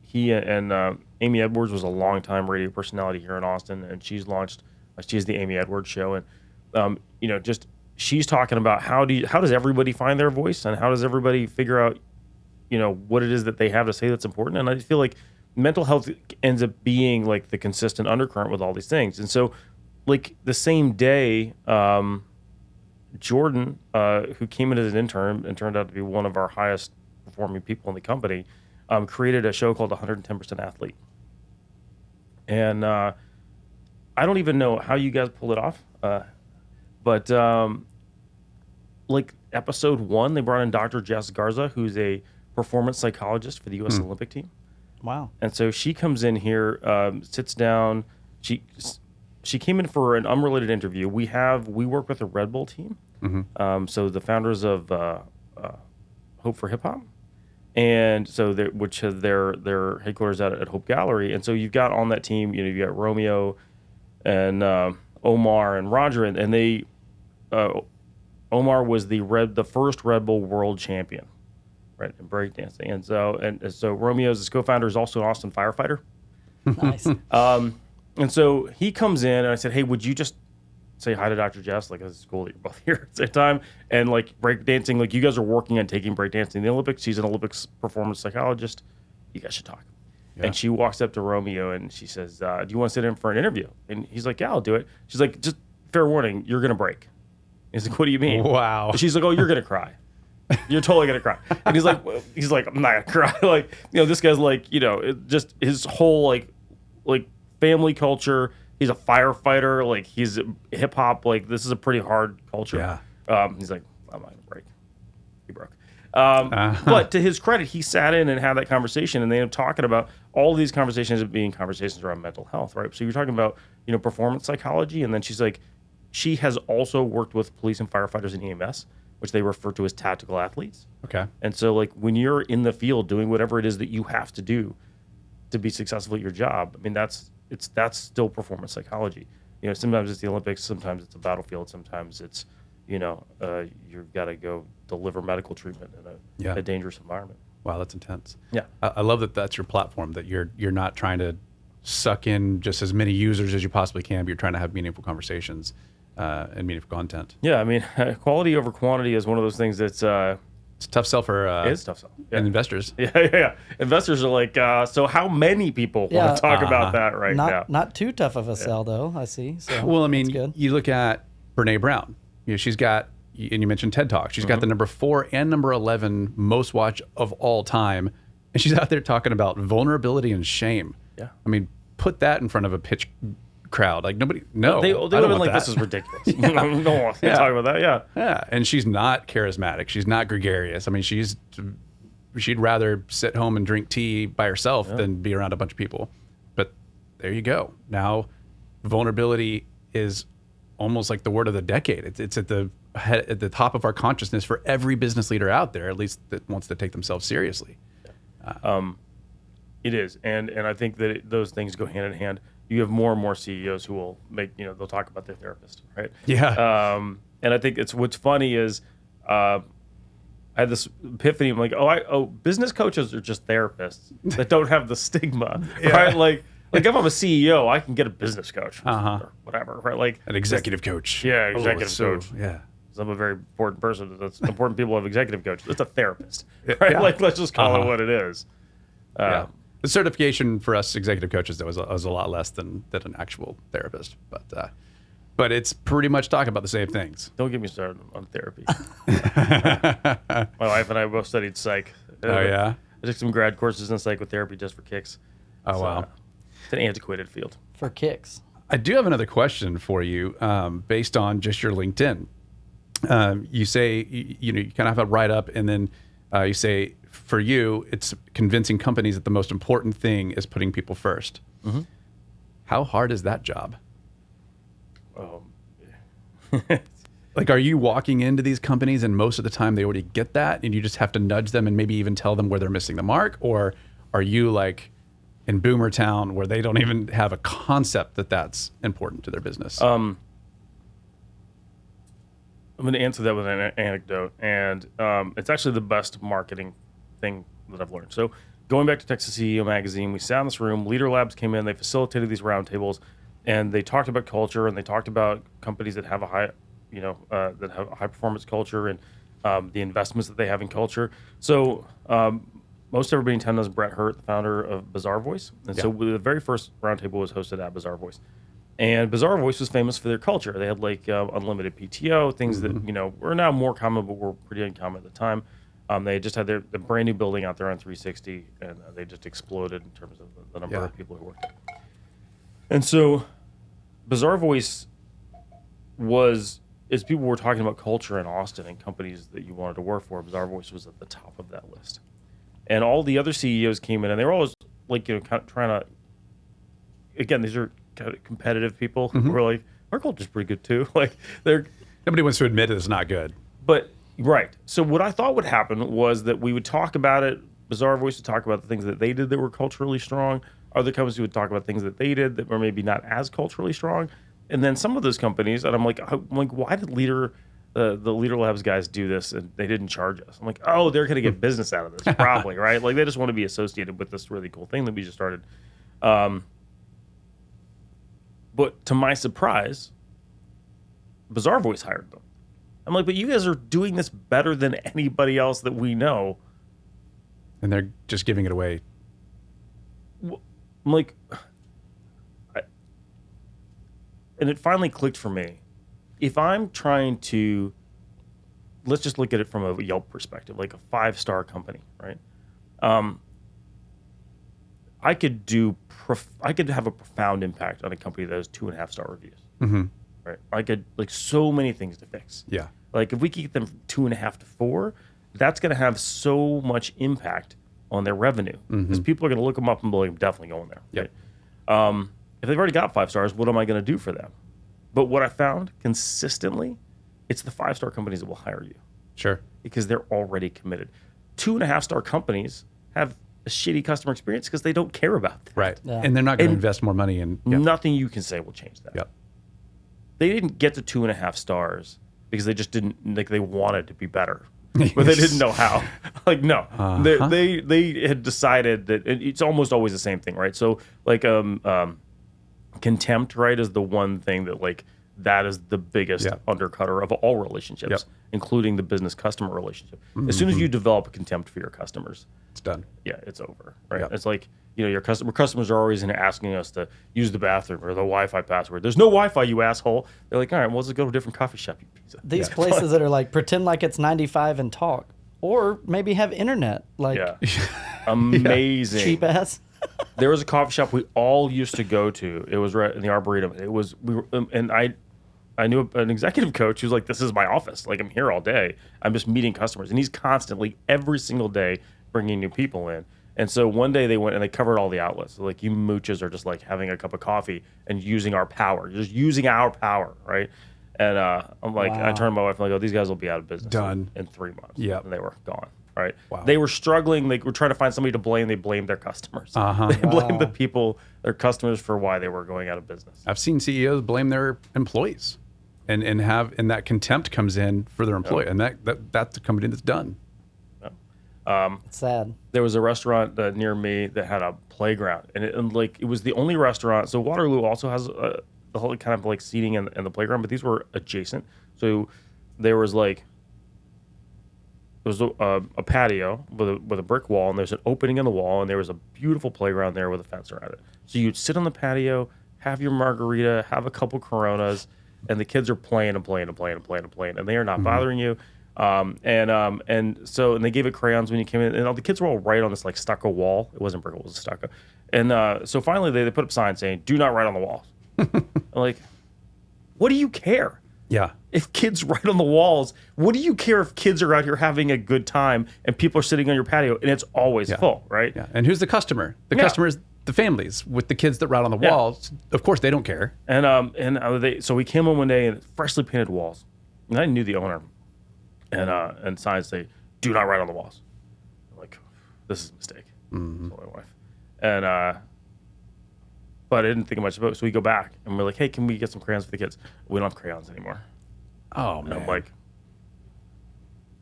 He and Amy Edwards was a longtime radio personality here in Austin, and she has the Amy Edwards Show. And, just she's talking about how does everybody find their voice and how does everybody figure out, what it is that they have to say that's important. And I feel like mental health ends up being like the consistent undercurrent with all these things. And so like the same day, Jordan, who came in as an intern and turned out to be one of our highest performing people in the company, created a show called 110% Athlete. And I don't even know how you guys pull it off. But like episode 1, they brought in Dr. Jess Garza, who's a performance psychologist for the U.S. Olympic team. Wow. And so she comes in here, sits down. She came in for an unrelated interview. We work with a Red Bull team. So the founders of Hope for Hip Hop. And so which has their headquarters out at Hope Gallery. And so you've got on that team, you've got Romeo and Omar and Roger, and they Omar was the first Red Bull world champion, right, in breakdancing. And so Romeo's his co-founder is also an Austin firefighter. Nice. And so he comes in and I said, hey, would you just say hi to Dr. Jess? Like, it's cool that you're both here at the same time. And like breakdancing, like you guys are working on taking breakdancing in the Olympics. She's an Olympics performance psychologist. You guys should talk. Yeah. And she walks up to Romeo and she says, do you want to sit in for an interview? And he's like, yeah, I'll do it. She's like, just fair warning, you're going to break. He's like, what do you mean? Wow. She's like, oh, you're going to cry. You're totally going to cry. And he's like, I'm not going to cry. Like, this guy's like, just his whole like family culture. He's a firefighter. Like, he's hip hop. Like, this is a pretty hard culture. Yeah. He's like, I'm not going to break. He broke. But to his credit, he sat in and had that conversation, and they ended up talking about all of these conversations of being conversations around mental health, right? So you're talking about, performance psychology, and then she's like, she has also worked with police and firefighters in EMS, which they refer to as tactical athletes. Okay. And so like when you're in the field doing whatever it is that you have to do to be successful at your job, I mean, that's still performance psychology. Sometimes it's the Olympics, sometimes it's a battlefield, sometimes it's, you've got to go deliver medical treatment in a dangerous environment. Wow, that's intense. Yeah. I love that that's your platform, that you're not trying to suck in just as many users as you possibly can, but you're trying to have meaningful conversations and meaningful content. Yeah, I mean, quality over quantity is one of those things that's... it's a tough sell for it is a tough sell. Yeah. And investors. Yeah. Investors are like, so how many people want to talk about that now? Not too tough of a sell, though, I see. So well, I mean, you look at Brene Brown. She's got, and you mentioned TED Talk. She's got the number 4 and number 11 most watched of all time. And she's out there talking about vulnerability and shame. Yeah. I mean, put that in front of a pitch crowd. Like, nobody, no. They would have been like, this is ridiculous. No one wants to talk about that. Yeah. Yeah. And she's not charismatic. She's not gregarious. I mean, she'd rather sit home and drink tea by herself than be around a bunch of people. But there you go. Now, vulnerability is almost like the word of the decade. It's at the top of our consciousness for every business leader out there, at least that wants to take themselves seriously. It is, and I think that those things go hand in hand. you have more and more CEOs who will they'll talk about their therapist, right? Yeah. And I think what's funny is I had this epiphany. I'm like, business coaches are just therapists that don't have the stigma, right? Like if I'm a CEO, I can get a business coach or whatever, right? Like An executive coach. Yeah, executive coach. Yeah. I'm a very important person. That's important. People have executive coaches. It's a therapist, right? Yeah. Like, let's just call it what it is. Yeah. The certification for us executive coaches, though, is a lot less than an actual therapist. But it's pretty much talking about the same things. Don't get me started on therapy. My wife and I both studied psych. Oh, yeah? I took some grad courses in psychotherapy just for kicks. Oh, wow. It's an antiquated field. For kicks. I do have another question for you based on just your LinkedIn. You say, you kind of have a write-up, and then you say, for you, it's convincing companies that the most important thing is putting people first. Mm-hmm. How hard is that job? Like, are you walking into these companies and most of the time they already get that and you just have to nudge them and maybe even tell them where they're missing the mark? Or are you like in Boomer Town where they don't even have a concept that that's important to their business? I'm going to answer that with an anecdote, and it's actually the best marketing thing that I've learned. So going back to Texas CEO Magazine, we sat in this room, Leader Labs came in, they facilitated these roundtables, and they talked about culture, and they talked about companies that have a high, that have a high performance culture, and the investments that they have in culture. So most everybody in town knows Brett Hurt, the founder of Bazaar Voice. And so the very first roundtable was hosted at Bazaar Voice. And Bazaar Voice was famous for their culture. They had like unlimited PTO, things that were now more common, but were pretty uncommon at the time. They just had their brand new building out there on 360, and they just exploded in terms of the number of people who worked there. And so Bazaar Voice as people were talking about culture in Austin and companies that you wanted to work for, Bazaar Voice was at the top of that list. And all the other CEOs came in, and they were always like, kind of trying to, again, these are kind of competitive people who were like, our culture's pretty good too. Like Nobody wants to admit it's not good. But right. So what I thought would happen was that we would talk about it. Bazaar Voice would talk about the things that they did that were culturally strong. Other companies would talk about things that they did that were maybe not as culturally strong. And then some of those companies, and I'm like, why did the Leader Labs guys do this and they didn't charge us? I'm like, they're going to get business out of this, probably, right? Like they just want to be associated with this really cool thing that we just started. But to my surprise, Bazaar Voice hired them. I'm like, but you guys are doing this better than anybody else that we know. And they're just giving it away. I'm like, and it finally clicked for me. If I'm trying to, let's just look at it from a Yelp perspective, like a 5-star company, right? I could have a profound impact on a company that has 2.5-star reviews. Mm-hmm. Right? I could, like, so many things to fix. Yeah. Like if we keep them from 2.5 to 4, that's going to have so much impact on their revenue because people are going to look them up and be like, I'm definitely going there. Yep. Right? If they've already got 5 stars, what am I going to do for them? But what I found consistently, it's the 5-star companies that will hire you. Sure. Because they're already committed. 2.5-star companies have a shitty customer experience because they don't care about that. Right. Yeah. And they're not going to invest more money in. Nothing you can say will change that. Yep. They didn't get to 2.5 stars because they just didn't, like, they wanted to be better. But they didn't know how. Like, no. They had decided that it's almost always the same thing, right? So, like, contempt, right, is the one thing that, like, that is the biggest undercutter of all relationships, including the business customer relationship. As soon as you develop a contempt for your customers, it's done. Yeah, it's over, right? It's like, your customers are always asking us to use the bathroom or the Wi-Fi password. There's no Wi-Fi, you asshole. They're like, all right, well, let's go to a different coffee shop, you piece of. These places that are like, pretend like it's 95 and talk. Or maybe have internet. Like, amazing. Cheap ass. There was a coffee shop we all used to go to. It was right in the Arboretum. It was, I knew an executive coach who's like, this is my office. Like, I'm here all day. I'm just meeting customers. And he's constantly, every single day, bringing new people in. And so one day they went and they covered all the outlets. So like, you mooches are just like having a cup of coffee and using our power. You're just using our power, right? And I'm like, I turned to my wife and I go, these guys will be out of business Done in 3 months. Yep. And they were gone. right? Wow. They were struggling. They were trying to find somebody to blame. They blamed their customers. Uh-huh. They blamed the people, their customers, for why they were going out of business. I've seen CEOs blame their employees, and that contempt comes in for their employee, and that's the company that's done. It's sad. There was a restaurant near me that had a playground, and it was the only restaurant. So Waterloo also has the whole kind of like seating in the playground, but these were adjacent. So there was a patio with a brick wall, and there's an opening in the wall, and there was a beautiful playground there with a fence around it. So you'd sit on the patio, have your margarita, have a couple Coronas, and the kids are playing and playing and playing and playing and playing, and they are not bothering you. And they gave it crayons when you came in, and all the kids were all right on this like stucco wall. It wasn't brick, it was stucco. And so finally they put up signs saying, "Do not write on the walls." I'm like, what do you care? Yeah. If kids write on the walls, what do you care if kids are out here having a good time and people are sitting on your patio and it's always full, right? Yeah. And who's the customer? The customer is the families with the kids that write on the walls. Of course, they don't care. So we came home one day and freshly painted walls, and I knew the owner. And signs say, "Do not write on the walls." I'm like, this is a mistake. Mm-hmm. Told my wife. But I didn't think much about it. So we go back and we're like, "Hey, can we get some crayons for the kids?" We don't have crayons anymore. Oh, and man. I'm like,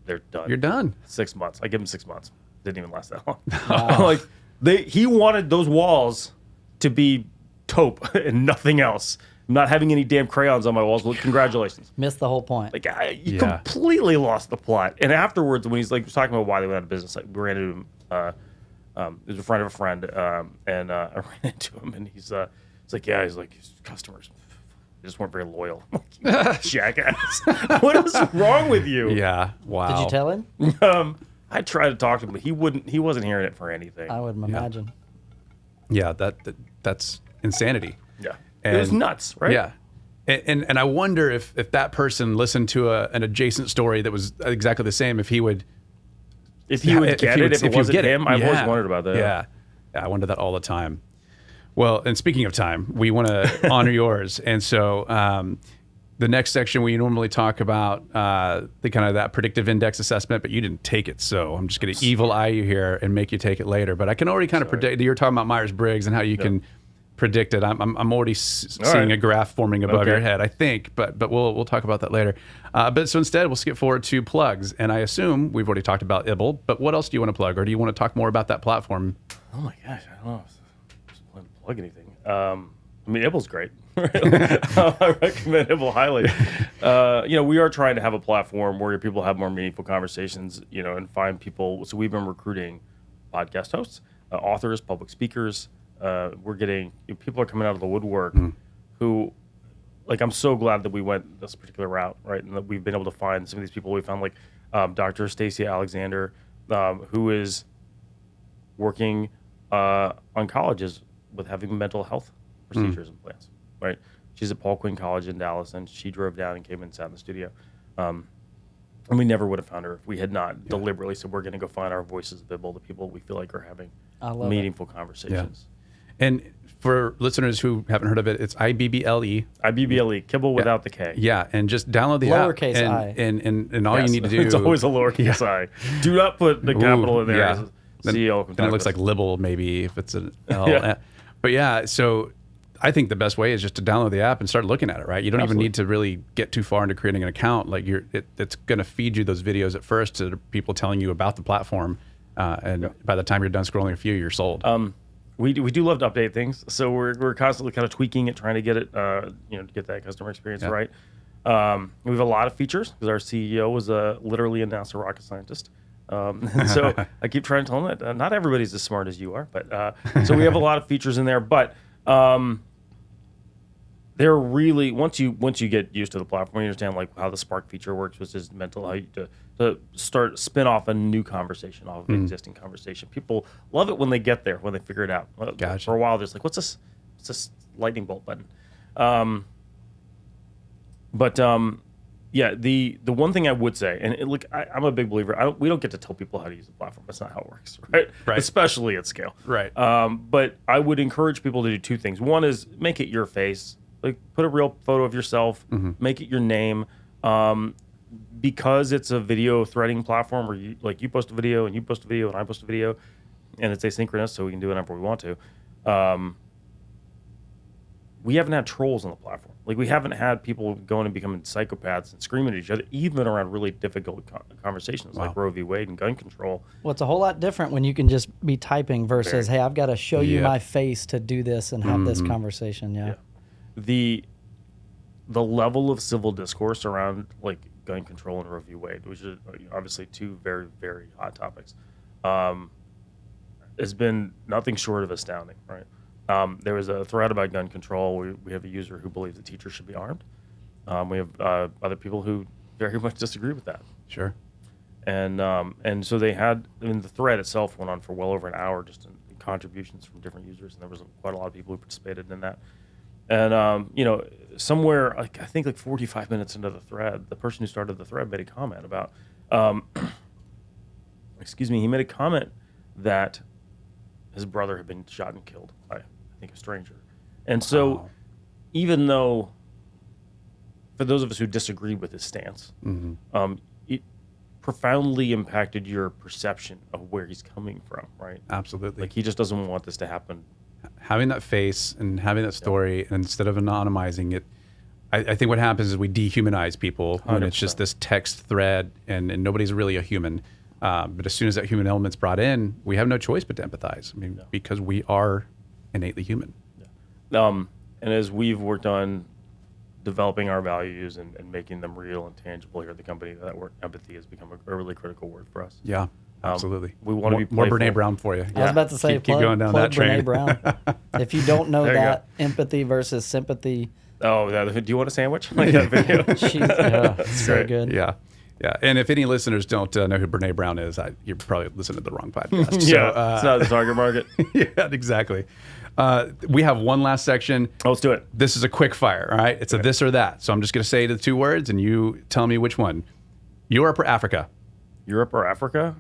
they're done. You're done. 6 months. I give them 6 months. Didn't even last that long. Wow. He wanted those walls to be taupe and nothing else. I'm not having any damn crayons on my walls. Well, congratulations. Missed the whole point. You completely lost the plot. And afterwards, when he's was talking about why they went out of business, we ran into him. He was a friend of a friend, and I ran into him, and he's like, his customers just weren't very loyal. I'm like, you jackass. What is wrong with you? Yeah. Wow. Did you tell him? I tried to talk to him, but he wasn't hearing it for anything. I would imagine. Yeah, that's insanity. Yeah. And it was nuts, right? Yeah. And I wonder if that person listened to an adjacent story that was exactly the same, if he would get it, if it wasn't him. I've always wondered about that. Yeah. I wonder that all the time. Well, and speaking of time, we want to honor yours. And so the next section, we normally talk about the kind of that predictive index assessment, but you didn't take it. So I'm just going to evil eye you here and make you take it later. But I can already kind of predict. You're talking about Myers-Briggs and how you can predict it. I'm already seeing a graph forming above your head, I think, but we'll talk about that later. But so instead, we'll skip forward to plugs. And I assume we've already talked about Ibble, but what else do you want to plug? Or do you want to talk more about that platform? Oh my gosh, I don't know. I just plan to plug anything. I mean, Ibble's great. I recommend Ibble highly. We are trying to have a platform where people have more meaningful conversations, and find people. So we've been recruiting podcast hosts, authors, public speakers. We're getting people are coming out of the woodwork who, I'm so glad that we went this particular route, right? And that we've been able to find some of these people. We found Dr. Stacey Alexander, who is working on colleges with having mental health procedures and plans, right? She's at Paul Quinn College in Dallas, and she drove down and came and sat in the studio. And we never would have found her if we had not deliberately said, we're going to go find our voices of Ibble, the people we feel like are having meaningful conversations. Yeah. And for listeners who haven't heard of it, it's IBBLE. IBBLE, Kibble without the K. Yeah, and just download the lowercase app. I. And all you need to do... It's always a lowercase I. Do not put the capital in there. Yeah. CEO then it looks like Libble, maybe, if it's an L. But yeah, so I think the best way is just to download the app and start looking at it, right? You don't even need to really get too far into creating an account. It's going to feed you those videos at first to people telling you about the platform. And by the time you're done scrolling a few, you're sold. We do love to update things, so we're constantly kind of tweaking it, trying to get it, to get that customer experience right. We have a lot of features because our CEO was literally a NASA rocket scientist. And so I keep trying to tell them that not everybody's as smart as you are, but so we have a lot of features in there. But they're really once you get used to the platform, you understand how the Spark feature works, which is meant to allow you to spin off a new conversation off of an existing conversation. People love it when they get there, when they figure it out. Gotcha. For a while, there's what's this lightning bolt button? The one thing I would say, and I'm a big believer. We don't get to tell people how to use the platform. That's not how it works, right? Especially at scale, right? But I would encourage people to do two things. One is make it your face, put a real photo of yourself, make it your name. because it's a video threading platform where you post a video and you post a video and I post a video, and it's asynchronous, so we can do whenever we want to. We haven't had trolls on the platform. Like, we haven't had people going and becoming psychopaths and screaming at each other, even around really difficult conversations like Roe v. Wade and gun control. Well, it's a whole lot different when you can just be typing versus, hey, I've got to show you my face to do this and have this conversation. Yeah. The level of civil discourse around like gun control and Roe v. Wade, which is obviously two very, very hot topics, has been nothing short of astounding, right? There was a thread about gun control. We have a user who believes that teachers should be armed. We have other people who very much disagree with that. Sure. And so they had, I mean, the thread itself went on for well over an hour, just in contributions from different users, and there was quite a lot of people who participated in that. And somewhere, like I think like 45 minutes into the thread, the person who started the thread made a comment about, he made a comment that his brother had been shot and killed by, I think, a stranger. And so even though, for those of us who disagree with his stance, it profoundly impacted your perception of where he's coming from, right? Absolutely. Like, he just doesn't want this to happen. Having that face and having that story, and instead of anonymizing it, I think what happens is we dehumanize people when it's just this text thread and nobody's really a human. But as soon as that human element's brought in, we have no choice but to empathize. I mean, because we are innately human. And as we've worked on developing our values and making them real and tangible here at the company, that word empathy has become a really critical word for us. Yeah, absolutely. We want to be more playful. Brene Brown for you. I was about to say, keep going down that train. Brene Brown. If you don't know that, empathy versus sympathy. Oh, do you want a sandwich? Like that video? So great. good. Yeah. Yeah, and if any listeners don't know who Brene Brown is, you're probably listening to the wrong podcast. It's not the target market. Yeah, exactly. We have one last section. Let's do it. This is a quick fire, all right? It's a this or that. So I'm just going to say the two words, and you tell me which one. Europe or Africa? Europe or Africa?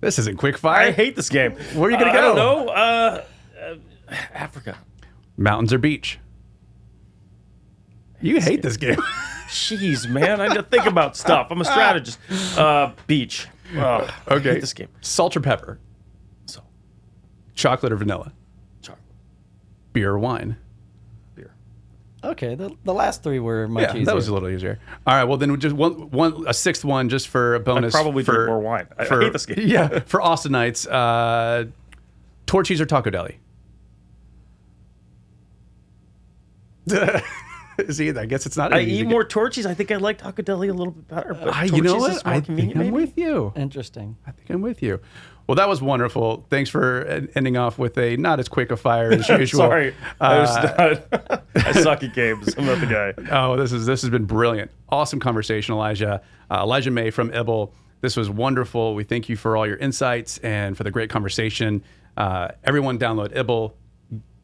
This isn't quick fire. I hate this game. Where are you going to go? I don't know. Africa. Mountains or beach? You hate this game. Jeez, man. I need to think about stuff. I'm a strategist. Beach. Oh, okay. I hate this game. Salt or pepper? Salt. Chocolate or vanilla? Chocolate. Beer or wine? Beer. Okay, the last three were much easier. That was a little easier. All right, well then just a sixth one just for a bonus. I'd probably drink more wine. I hate this game. Yeah, for Austinites, Torchy's or Taco Deli? See, I guess it's not. I eat more Torchy's. I think I like Taco Deli a little bit better. But you know Torchy's what? I think I'm with you. Interesting. I think I'm with you. Well, that was wonderful. Thanks for ending off with a not as quick a fire as usual. Sorry, I suck at games. I'm not the guy. Oh, this has been brilliant. Awesome conversation, Elijah. Elijah May from IBL. This was wonderful. We thank you for all your insights and for the great conversation. Everyone download IBL.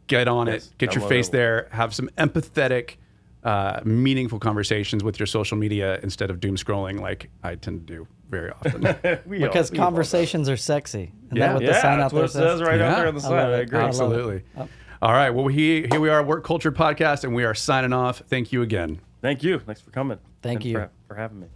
Get on it. Get your face there. Have some empathetic, meaningful conversations with your social media instead of doom scrolling like I tend to do very often. Because conversations are sexy. Isn't that what the sign out there says? That's what it says right out there on the sign. I agree. Absolutely. All right. Well, here we are, Work Culture Podcast, and we are signing off. Thank you again. Thank you. Thanks for coming. Thank you for having me.